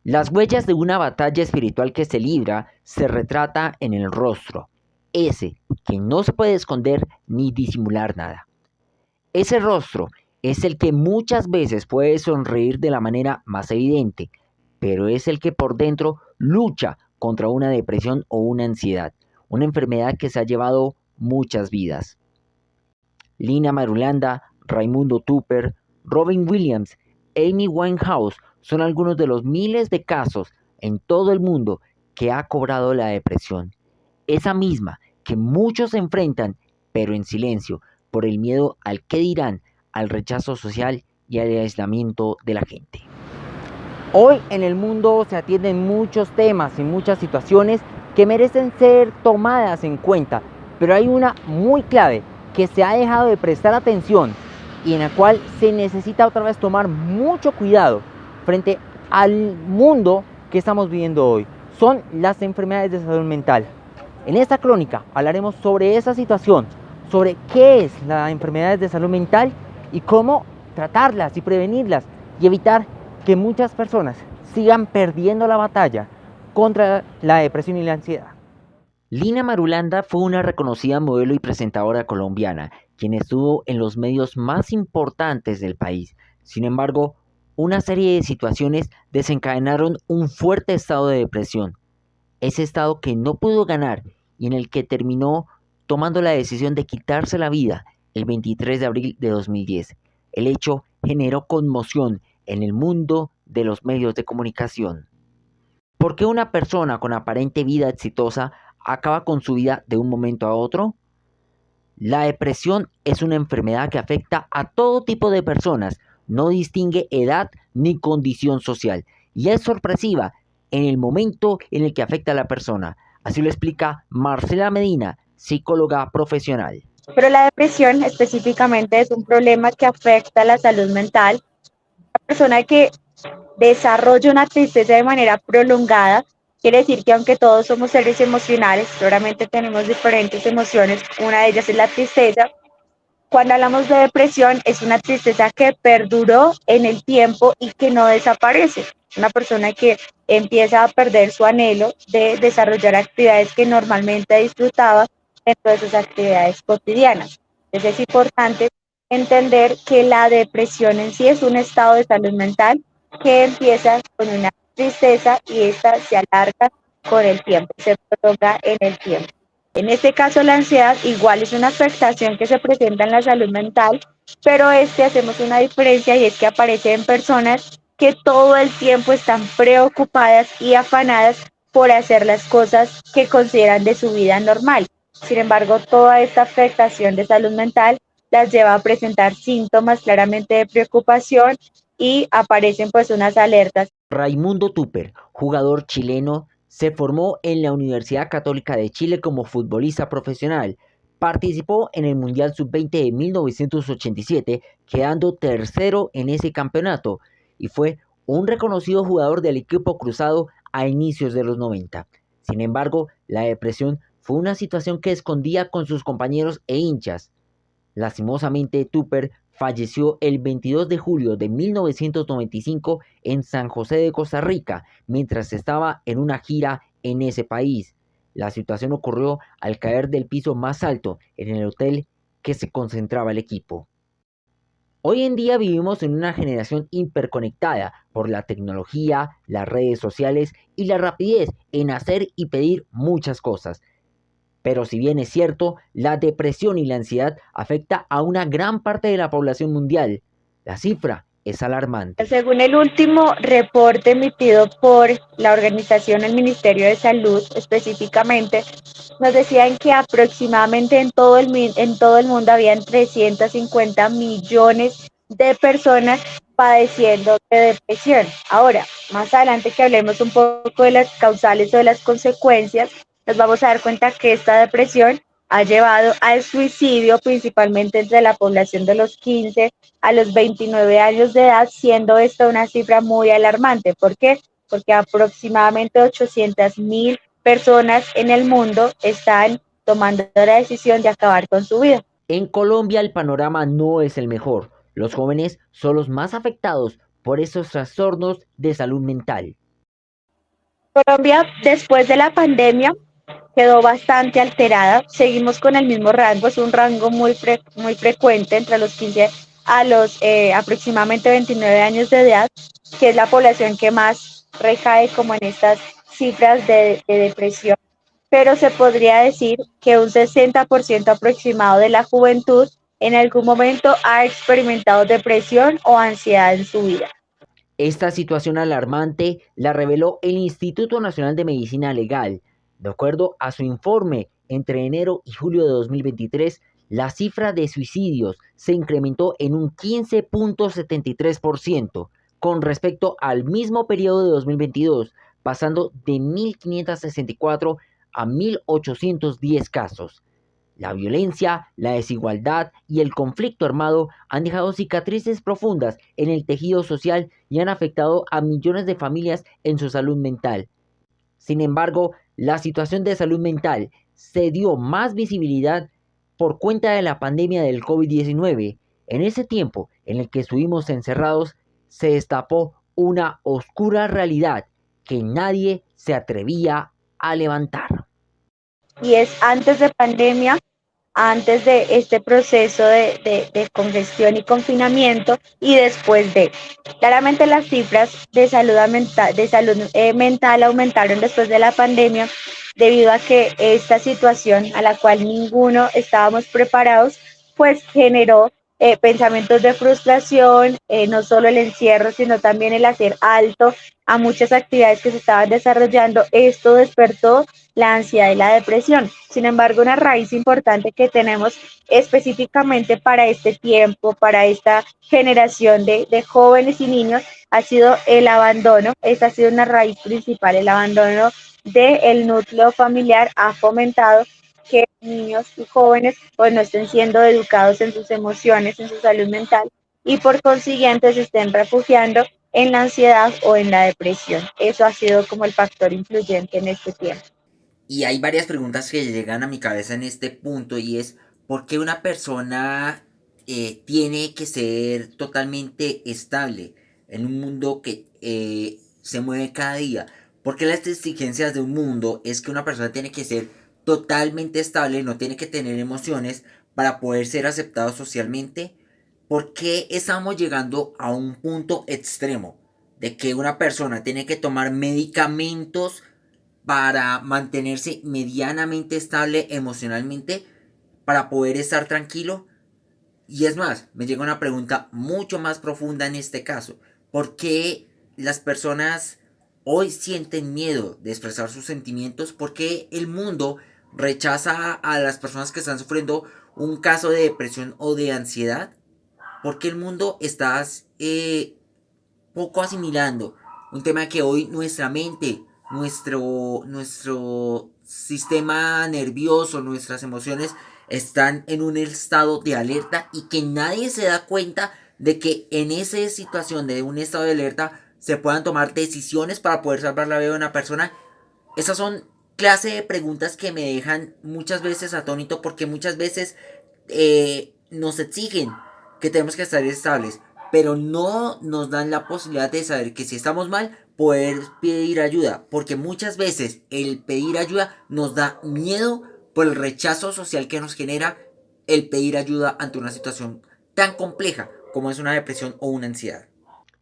Las huellas de una batalla espiritual que se libra se retrata en el rostro, ese que no se puede esconder ni disimular nada. Ese rostro es el que muchas veces puede sonreír de la manera más evidente, pero es el que por dentro lucha contra una depresión o una ansiedad, una enfermedad que se ha llevado muchas vidas. Lina Marulanda, Raimundo Tupper, Robin Williams, Amy Winehouse son algunos de los miles de casos en todo el mundo que ha cobrado la depresión. Esa misma que muchos enfrentan, pero en silencio, por el miedo al qué dirán, al rechazo social y al aislamiento de la gente. Hoy en el mundo se atienden muchos temas y muchas situaciones que merecen ser tomadas en cuenta, pero hay una muy clave que se ha dejado de prestar atención y en la cual se necesita otra vez tomar mucho cuidado frente al mundo que estamos viviendo hoy. Son las enfermedades de salud mental. En esta crónica hablaremos sobre esa situación, sobre qué es las enfermedades de salud mental y cómo tratarlas y prevenirlas y evitar que muchas personas sigan perdiendo la batalla contra la depresión y la ansiedad. Lina Marulanda fue una reconocida modelo y presentadora colombiana, quien estuvo en los medios más importantes del país. Sin embargo, una serie de situaciones desencadenaron un fuerte estado de depresión. Ese estado que no pudo ganar y en el que terminó tomando la decisión de quitarse la vida el 23 de abril de 2010. El hecho generó conmoción en el mundo de los medios de comunicación. ¿Por qué una persona con aparente vida exitosa acaba con su vida de un momento a otro? La depresión es una enfermedad que afecta a todo tipo de personas, no distingue edad ni condición social y es sorpresiva en el momento en el que afecta a la persona. Así lo explica Marcela Medina, psicóloga profesional. Pero la depresión específicamente es un problema que afecta a la salud mental. La persona que desarrolla una tristeza de manera prolongada quiere decir que aunque todos somos seres emocionales, claramente tenemos diferentes emociones. Una de ellas es la tristeza. Cuando hablamos de depresión, es una tristeza que perduró en el tiempo y que no desaparece. Una persona que empieza a perder su anhelo de desarrollar actividades que normalmente disfrutaba dentro de sus actividades cotidianas. Entonces es importante entender que la depresión en sí es un estado de salud mental que empieza con una tristeza y esta se alarga con el tiempo, se prolonga en el tiempo. En este caso, la ansiedad igual es una afectación que se presenta en la salud mental, pero hacemos una diferencia y es que aparece en personas que todo el tiempo están preocupadas y afanadas por hacer las cosas que consideran de su vida normal. Sin embargo, toda esta afectación de salud mental las lleva a presentar síntomas claramente de preocupación y aparecen pues unas alertas. Raimundo Tupper, jugador chileno, se formó en la Universidad Católica de Chile como futbolista profesional. Participó en el Mundial Sub-20 de 1987, quedando tercero en ese campeonato, y fue un reconocido jugador del equipo cruzado a inicios de los 90. Sin embargo, la depresión fue una situación que escondía con sus compañeros e hinchas. Lastimosamente, Tupper falleció el 22 de julio de 1995 en San José de Costa Rica, mientras estaba en una gira en ese país. La situación ocurrió al caer del piso más alto en el hotel que se concentraba el equipo. Hoy en día vivimos en una generación hiperconectada por la tecnología, las redes sociales y la rapidez en hacer y pedir muchas cosas. Pero si bien es cierto, la depresión y la ansiedad afecta a una gran parte de la población mundial. La cifra es alarmante. Según el último reporte emitido por la organización, el Ministerio de Salud específicamente, nos decían que aproximadamente en todo el mundo habían 350 millones de personas padeciendo de depresión. Ahora, más adelante que hablemos un poco de las causales o de las consecuencias, nos vamos a dar cuenta que esta depresión ha llevado al suicidio principalmente entre la población de los 15 a los 29 años de edad, siendo esto una cifra muy alarmante. ¿Por qué? Porque aproximadamente 800.000 personas en el mundo están tomando la decisión de acabar con su vida. En Colombia el panorama no es el mejor. Los jóvenes son los más afectados por estos trastornos de salud mental. Colombia, después de la pandemia, quedó bastante alterada. Seguimos con el mismo rango, es un rango muy frecuente entre los 15 a los aproximadamente 29 años de edad, que es la población que más recae como en estas cifras de depresión. Pero se podría decir que un 60% aproximado de la juventud en algún momento ha experimentado depresión o ansiedad en su vida. Esta situación alarmante la reveló el Instituto Nacional de Medicina Legal. De acuerdo a su informe, entre enero y julio de 2023, la cifra de suicidios se incrementó en un 15.73% con respecto al mismo periodo de 2022, pasando de 1.564 a 1.810 casos. La violencia, la desigualdad y el conflicto armado han dejado cicatrices profundas en el tejido social y han afectado a millones de familias en su salud mental. Sin embargo, la situación de salud mental se dio más visibilidad por cuenta de la pandemia del COVID-19. En ese tiempo en el que estuvimos encerrados, se destapó una oscura realidad que nadie se atrevía a levantar. Y es antes de pandemia, antes de este proceso de congestión y confinamiento y después de. Claramente las cifras de salud mental aumentaron después de la pandemia debido a que esta situación a la cual ninguno estábamos preparados, pues generó pensamientos de frustración, no solo el encierro, sino también el hacer alto a muchas actividades que se estaban desarrollando. Esto despertó la ansiedad y la depresión. Sin embargo, una raíz importante que tenemos específicamente para este tiempo, para esta generación de jóvenes y niños, ha sido el abandono. Esta ha sido una raíz principal. El abandono del núcleo familiar ha fomentado que niños y jóvenes pues no estén siendo educados en sus emociones, en su salud mental y por consiguiente se estén refugiando en la ansiedad o en la depresión. Eso ha sido como el factor influyente en este tiempo. Y hay varias preguntas que llegan a mi cabeza en este punto y es, ¿por qué una persona tiene que ser totalmente estable en un mundo que se mueve cada día? ¿Por qué las exigencias de un mundo es que una persona tiene que ser totalmente estable, no tiene que tener emociones para poder ser aceptado socialmente? ¿Por qué estamos llegando a un punto extremo de que una persona tiene que tomar medicamentos para mantenerse medianamente estable emocionalmente, para poder estar tranquilo? Y es más, me llega una pregunta mucho más profunda en este caso. ¿Por qué las personas hoy sienten miedo de expresar sus sentimientos? ¿Por qué el mundo rechaza a las personas que están sufriendo un caso de depresión o de ansiedad? ¿Por qué el mundo está poco asimilando un tema que hoy nuestra mente, nuestro sistema nervioso, nuestras emociones están en un estado de alerta y que nadie se da cuenta de que en esa situación de un estado de alerta se puedan tomar decisiones para poder salvar la vida de una persona? Esas son clase de preguntas que me dejan muchas veces atónito porque muchas veces nos exigen que tenemos que estar estables, pero no nos dan la posibilidad de saber que si estamos mal, poder pedir ayuda, porque muchas veces el pedir ayuda nos da miedo por el rechazo social que nos genera el pedir ayuda ante una situación tan compleja como es una depresión o una ansiedad.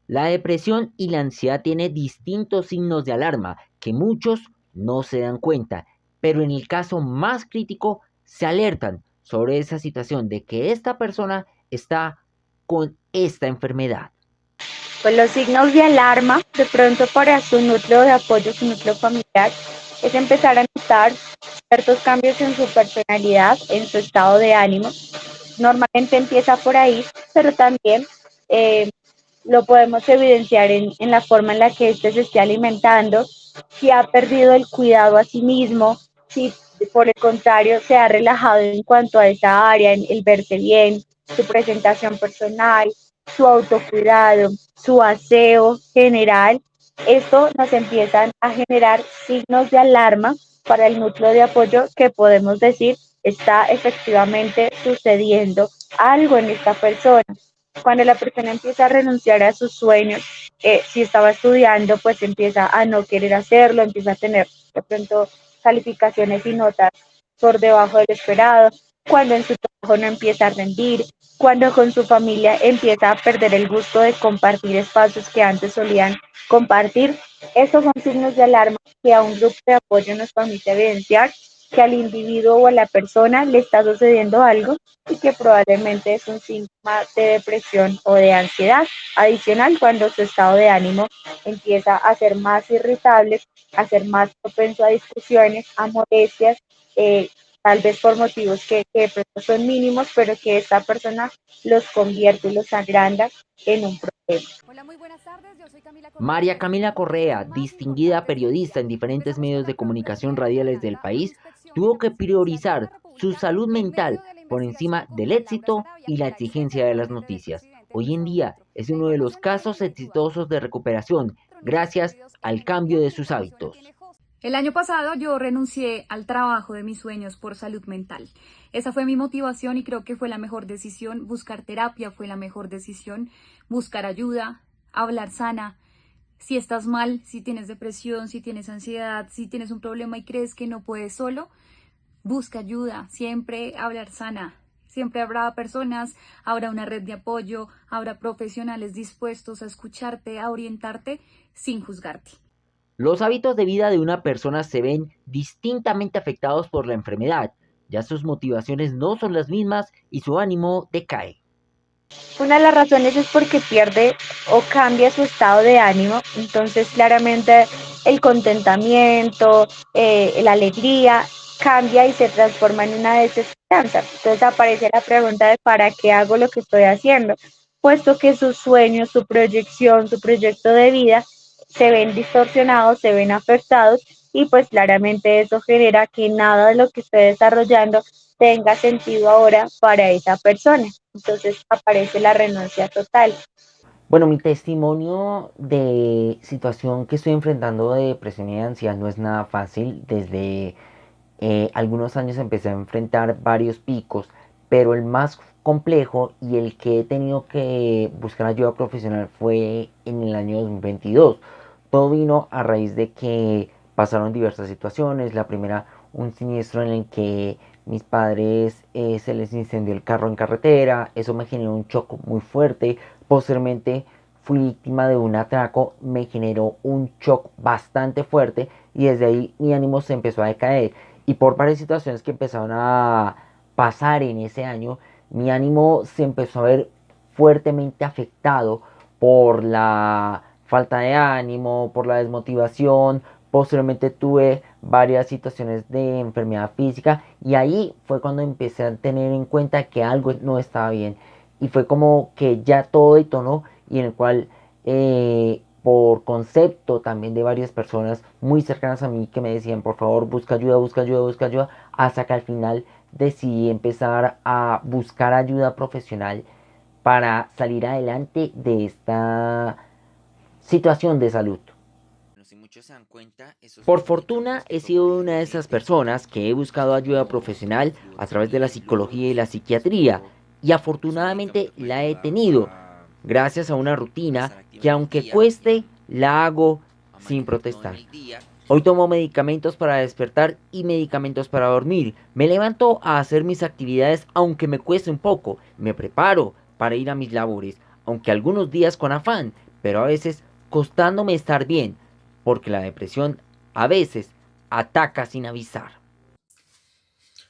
La depresión y la ansiedad tienen distintos signos de alarma que muchos no se dan cuenta, pero en el caso más crítico se alertan sobre esa situación de que esta persona está con esta enfermedad. Pues los signos de alarma, de pronto para su núcleo de apoyo, su núcleo familiar, es empezar a notar ciertos cambios en su personalidad, en su estado de ánimo. Normalmente empieza por ahí, pero también eh, lo podemos evidenciar en la forma en la que éste se esté alimentando, si ha perdido el cuidado a sí mismo, si por el contrario se ha relajado en cuanto a esa área, en el verse bien, su presentación personal, su autocuidado, su aseo general. Esto nos empiezan a generar signos de alarma para el núcleo de apoyo que podemos decir está efectivamente sucediendo algo en esta persona. Cuando la persona empieza a renunciar a sus sueños, si estaba estudiando, pues empieza a no querer hacerlo, empieza a tener de pronto calificaciones y notas por debajo del esperado, cuando en su trabajo no empieza a rendir, cuando con su familia empieza a perder el gusto de compartir espacios que antes solían compartir. Estos son signos de alarma que a un grupo de apoyo nos permite evidenciar que al individuo o a la persona le está sucediendo algo y que probablemente es un síntoma de depresión o de ansiedad. Adicional, cuando su estado de ánimo empieza a ser más irritable, a ser más propenso a discusiones, a molestias, tal vez por motivos que de pronto son mínimos, pero que esta persona los convierte y los agranda en un problema. Hola, muy buenas tardes. Yo soy Camila Correa y María estas son Camila las noticias Correa, más distinguida importantes del día. periodista en diferentes Empezamos con medios la de pregunta del comunicación día de hoy. radiales del Atlanta, país, inspección en tuvo la que presidencial de la priorizar su República salud en mental medio de la por investigación encima del contra Laura éxito Sarabia y la por la exigencia de las exexalcalde del noticias. expresidente Hoy en Gustavo día Petro. es La uno de los información la tiene casos Lady Duarte. exitosos de recuperación Nuestros gracias ocurridos en al el cambio mundial. de La sus información la hábitos. tiene José. El año pasado yo renuncié al trabajo de mis sueños por salud mental. Esa fue mi motivación y creo que fue la mejor decisión. Buscar terapia fue la mejor decisión. Buscar ayuda, hablar sana. Si estás mal, si tienes depresión, si tienes ansiedad, si tienes un problema y crees que no puedes solo, busca ayuda. Siempre hablar sana. Siempre habrá personas, habrá una red de apoyo, habrá profesionales dispuestos a escucharte, a orientarte sin juzgarte. Los hábitos de vida de una persona se ven distintamente afectados por la enfermedad, ya sus motivaciones no son las mismas y su ánimo decae. Una de las razones es porque pierde o cambia su estado de ánimo, entonces claramente el contentamiento, la alegría cambia y se transforma en una desesperanza. Entonces aparece la pregunta de ¿para qué hago lo que estoy haciendo? Puesto que sus sueños, su proyección, su proyecto de vida se ven distorsionados, se ven afectados y pues claramente eso genera que nada de lo que esté desarrollando tenga sentido ahora para esa persona. Entonces aparece la renuncia total. Bueno, mi testimonio de situación que estoy enfrentando de depresión y de ansiedad no es nada fácil. Desde algunos años empecé a enfrentar varios picos, pero el más complejo y el que he tenido que buscar ayuda profesional fue en el año 2022. Todo vino a raíz de que pasaron diversas situaciones. La primera, un siniestro en el que mis padres se les incendió el carro en carretera. Eso me generó un shock muy fuerte. Posteriormente fui víctima de un atraco, me generó un shock bastante fuerte y desde ahí mi ánimo se empezó a decaer. Y por varias situaciones que empezaron a pasar en ese año, mi ánimo se empezó a ver fuertemente afectado por la falta de ánimo, por la desmotivación. Posteriormente tuve varias situaciones de enfermedad física y ahí fue cuando empecé a tener en cuenta que algo no estaba bien. Y fue como que ya todo detonó y en el cual por concepto también de varias personas muy cercanas a mí que me decían por favor busca ayuda, busca ayuda, busca ayuda, hasta que al final decidí empezar a buscar ayuda profesional para salir adelante de esta situación de salud. Bueno, si muchos se dan cuenta, esos Por fueron los fortuna ejemplos que he sido una de propiamente esas personas que he describimos buscado ayuda como profesional a través de la psicología y la psiquiatría esto y únicamente afortunadamente puede la he ayudar tenido gracias a una a rutina estar activo que en el aunque día cueste la hago a sin mantener todo en protestar. el día. Hoy tomo medicamentos para despertar y medicamentos para dormir. Me levanto a hacer mis actividades aunque me cueste un poco. Me preparo para ir a mis labores, aunque algunos días con afán, pero a veces costándome estar bien, porque la depresión a veces ataca sin avisar.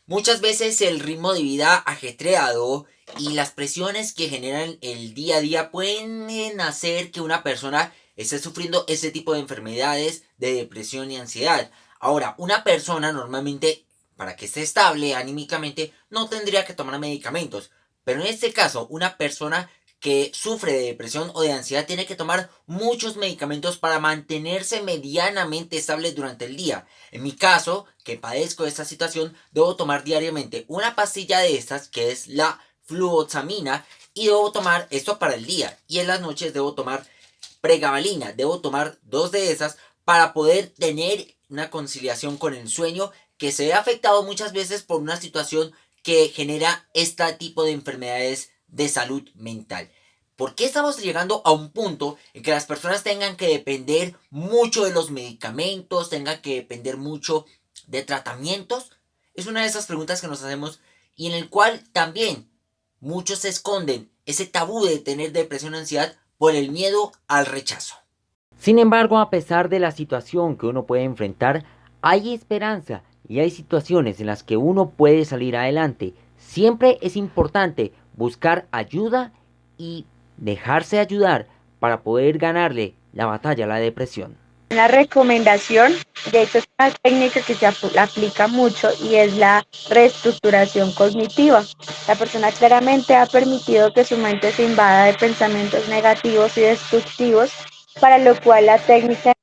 Muchas veces el ritmo de vida ajetreado y las presiones que generan el día a día pueden hacer que una persona esté sufriendo ese tipo de enfermedades de depresión y ansiedad. Ahora, una persona normalmente, para que esté estable anímicamente, no tendría que tomar medicamentos. Pero en este caso, una persona que sufre de depresión o de ansiedad tiene que tomar muchos medicamentos para mantenerse medianamente estable durante el día. En mi caso, que padezco de esta situación, debo tomar diariamente una pastilla de estas, que es la fluoxamina, y debo tomar esto para el día. Y en las noches debo tomar pregabalina. Debo tomar dos de esas para poder tener una conciliación con el sueño que se ve afectado muchas veces por una situación que genera este tipo de enfermedades de salud mental. ¿Por qué estamos llegando a un punto en que las personas tengan que depender mucho de los medicamentos, tengan que depender mucho de tratamientos? Es una de esas preguntas que nos hacemos y en el cual también muchos se esconden ese tabú de tener depresión o ansiedad por el miedo al rechazo. Sin embargo, a pesar de la situación que uno puede enfrentar, hay esperanza y hay situaciones en las que uno puede salir adelante. Siempre es importante buscar ayuda y dejarse ayudar para poder ganarle la batalla a la depresión. Una recomendación, de hecho es una técnica que se aplica mucho y es la reestructuración cognitiva. La persona claramente ha permitido que su mente se invada de pensamientos negativos y destructivos, para lo cual la técnica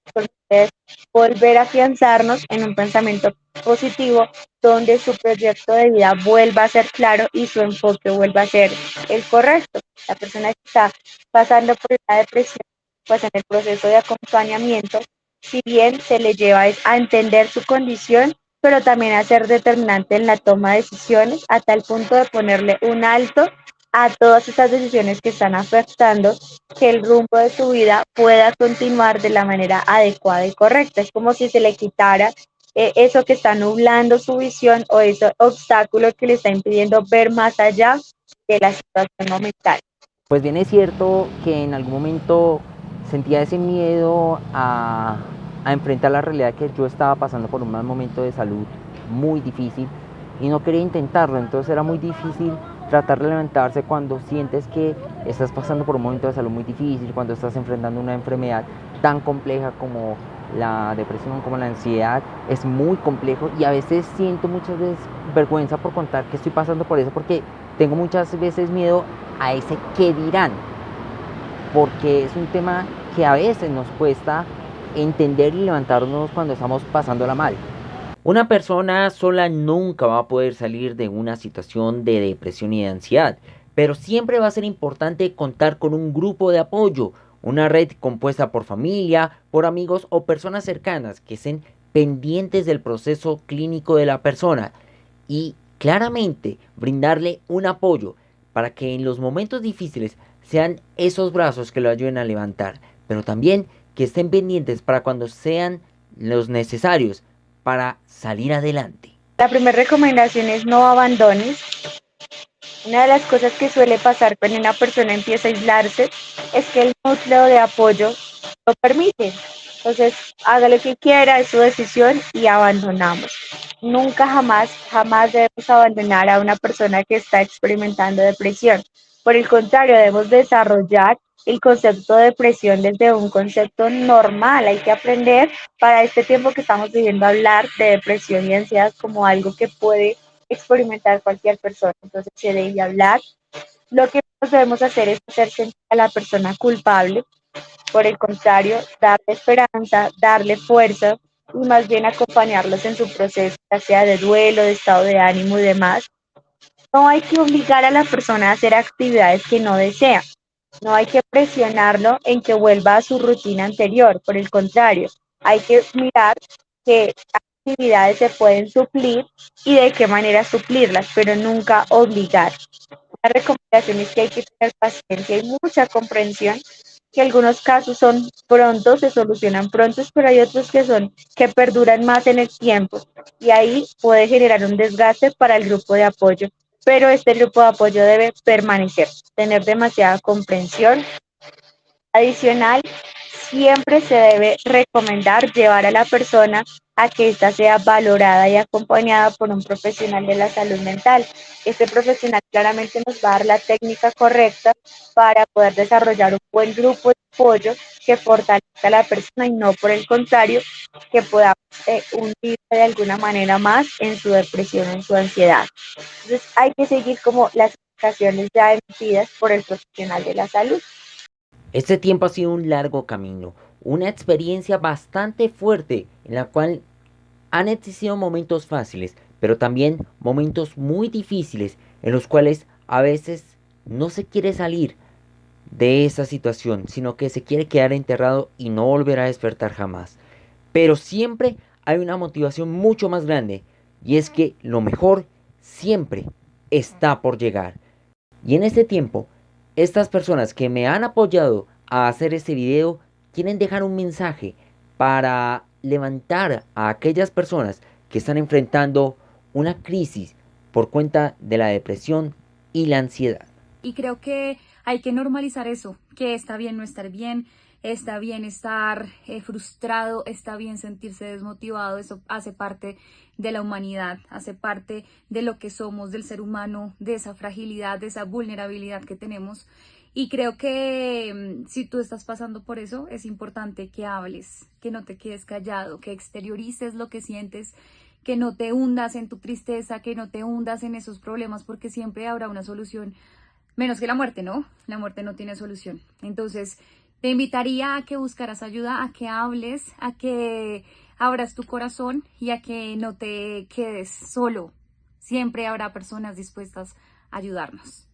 es volver a afianzarnos en un pensamiento positivo donde su proyecto de vida vuelva a ser claro y su enfoque vuelva a ser el correcto. La persona que está pasando por una depresión, pues en el proceso de acompañamiento, si bien se le lleva a entender su condición, pero también a ser determinante en la toma de decisiones, a tal punto de ponerle un alto a todas estas decisiones que están afectando que el rumbo de su vida pueda continuar de la manera adecuada y correcta. Es como si se le quitara eso que está nublando su visión o ese obstáculo que le está impidiendo ver más allá de la situación momentánea. Pues bien es cierto que en algún momento sentía ese miedo a enfrentar la realidad que yo estaba pasando por un mal momento de salud muy difícil y no quería intentarlo, entonces era muy difícil tratar de levantarse cuando sientes que estás pasando por un momento de salud muy difícil, cuando estás enfrentando una enfermedad tan compleja como la depresión, como la ansiedad. Es muy complejo y a veces siento muchas veces vergüenza por contar que estoy pasando por eso, porque tengo muchas veces miedo a ese qué dirán, porque es un tema que a veces nos cuesta entender y levantarnos cuando estamos pasándola mal. Una persona sola nunca va a poder salir de una situación de depresión y de ansiedad, pero siempre va a ser importante contar con un grupo de apoyo, una red compuesta por familia, por amigos o personas cercanas que estén pendientes del proceso clínico de la persona y claramente brindarle un apoyo para que en los momentos difíciles sean esos brazos que lo ayuden a levantar, pero también que estén pendientes para cuando sean los necesarios para salir adelante. La primera recomendación es no abandones. Una de las cosas que suele pasar cuando una persona empieza a aislarse es que el núcleo de apoyo lo permite. Entonces, haga lo que quiera, es su decisión y abandonamos. Nunca, jamás, jamás debemos abandonar a una persona que está experimentando depresión. Por el contrario, debemos desarrollar el concepto de depresión desde un concepto normal. Hay que aprender para este tiempo que estamos viviendo a hablar de depresión y ansiedad como algo que puede experimentar cualquier persona. Entonces se debe hablar. Lo que nosotros debemos hacer es hacer sentir a la persona culpable. Por el contrario, darle esperanza, darle fuerza y más bien acompañarlos en su proceso, ya sea de duelo, de estado de ánimo y demás. No hay que obligar a la persona a hacer actividades que no desea. No hay que presionarlo en que vuelva a su rutina anterior. Por el contrario, hay que mirar qué actividades se pueden suplir y de qué manera suplirlas, pero nunca obligar. La recomendación es que hay que tener paciencia y mucha comprensión, que algunos casos son prontos, se solucionan prontos, pero hay otros que perduran más en el tiempo y ahí puede generar un desgaste para el grupo de apoyo. Pero este grupo de apoyo debe permanecer, tener demasiada comprensión. Adicional, siempre se debe recomendar llevar a la persona a que ésta sea valorada y acompañada por un profesional de la salud mental. Este profesional claramente nos va a dar la técnica correcta para poder desarrollar un buen grupo de apoyo que fortalezca a la persona y no por el contrario, que podamos hundir de alguna manera más en su depresión, en su ansiedad. Entonces hay que seguir como las indicaciones ya emitidas por el profesional de la salud. Este tiempo ha sido un largo camino, una experiencia bastante fuerte en la cual han existido momentos fáciles, pero también momentos muy difíciles en los cuales a veces no se quiere salir de esa situación, sino que se quiere quedar enterrado y no volver a despertar jamás. Pero siempre hay una motivación mucho más grande y es que lo mejor siempre está por llegar. Y en este tiempo estas personas que me han apoyado a hacer este video quieren dejar un mensaje para levantar a aquellas personas que están enfrentando una crisis por cuenta de la depresión y la ansiedad. Y creo que hay que normalizar eso, que está bien no estar bien, está bien estar frustrado, está bien sentirse desmotivado, eso hace parte de la humanidad, hace parte de lo que somos, del ser humano, de esa fragilidad, de esa vulnerabilidad que tenemos. Y creo que si tú estás pasando por eso, es importante que hables, que no te quedes callado, que exteriorices lo que sientes, que no te hundas en tu tristeza, que no te hundas en esos problemas, porque siempre habrá una solución, menos que la muerte, ¿no? La muerte no tiene solución. Entonces, te invitaría a que buscaras ayuda, a que hables, a que abras tu corazón y a que no te quedes solo. Siempre habrá personas dispuestas a ayudarnos.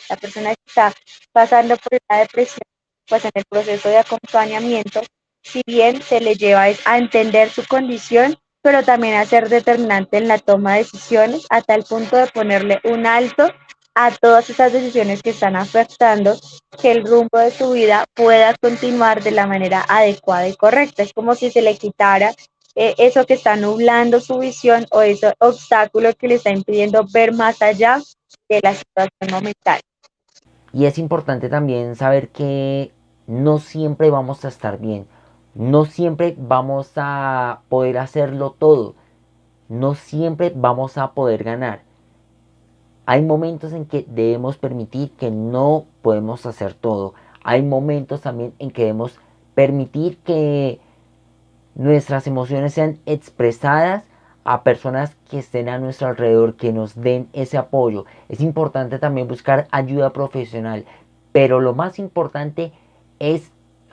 La persona que está pasando por una depresión, pues en el proceso de acompañamiento, si bien se le lleva a entender su condición, pero también a ser determinante en la toma de decisiones, a tal punto de ponerle un alto a todas esas decisiones que están afectando que el rumbo de su vida pueda continuar de la manera adecuada y correcta. Es como si se le quitara eso que está nublando su visión o ese obstáculo que le está impidiendo ver más allá de la situación momentánea. Y es importante también saber que no siempre vamos a estar bien, no siempre vamos a poder hacerlo todo, no siempre vamos a poder ganar. Hay momentos en que debemos permitir que no podemos hacer todo. Hay momentos también en que debemos permitir que nuestras emociones sean expresadas a personas que estén a nuestro alrededor, que nos den ese apoyo. Es importante también buscar ayuda profesional, pero lo más importante es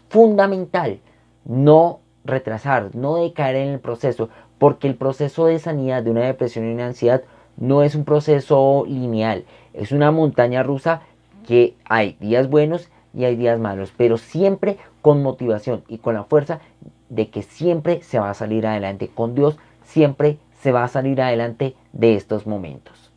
fundamental no retrasar, no decaer en el proceso, porque el proceso de sanidad de una depresión y una ansiedad no es un proceso lineal, es una montaña rusa que hay días buenos y hay días malos, pero siempre con motivación y con la fuerza de que siempre se va a salir adelante. Con Dios siempre se va a salir adelante de estos momentos.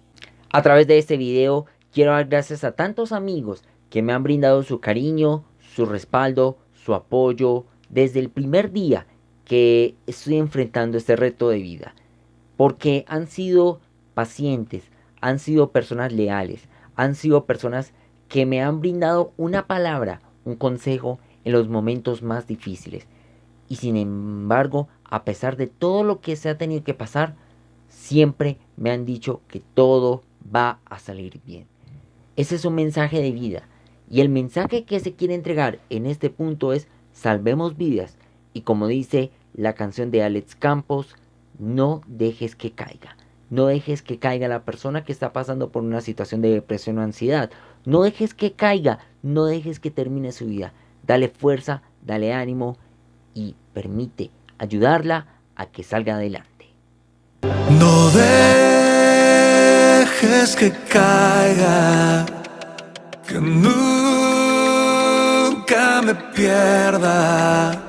A través de este video quiero dar gracias a tantos amigos que me han brindado su cariño, su respaldo, su apoyo desde el primer día que estoy enfrentando este reto de vida. Porque han sido pacientes, han sido personas leales, han sido personas que me han brindado una palabra, un consejo en los momentos más difíciles. Y sin embargo, a pesar de todo lo que se ha tenido que pasar, siempre me han dicho que todo va a salir bien. Ese es un mensaje de vida. Y el mensaje que se quiere entregar en este punto es: salvemos vidas. Y como dice la canción de Alex Campos, no dejes que caiga. No dejes que caiga la persona que está pasando por una situación de depresión o ansiedad. No dejes que caiga. No dejes que termine su vida. Dale fuerza, dale ánimo y permite ayudarla a que salga adelante. No dejes que caiga, que nunca me pierda.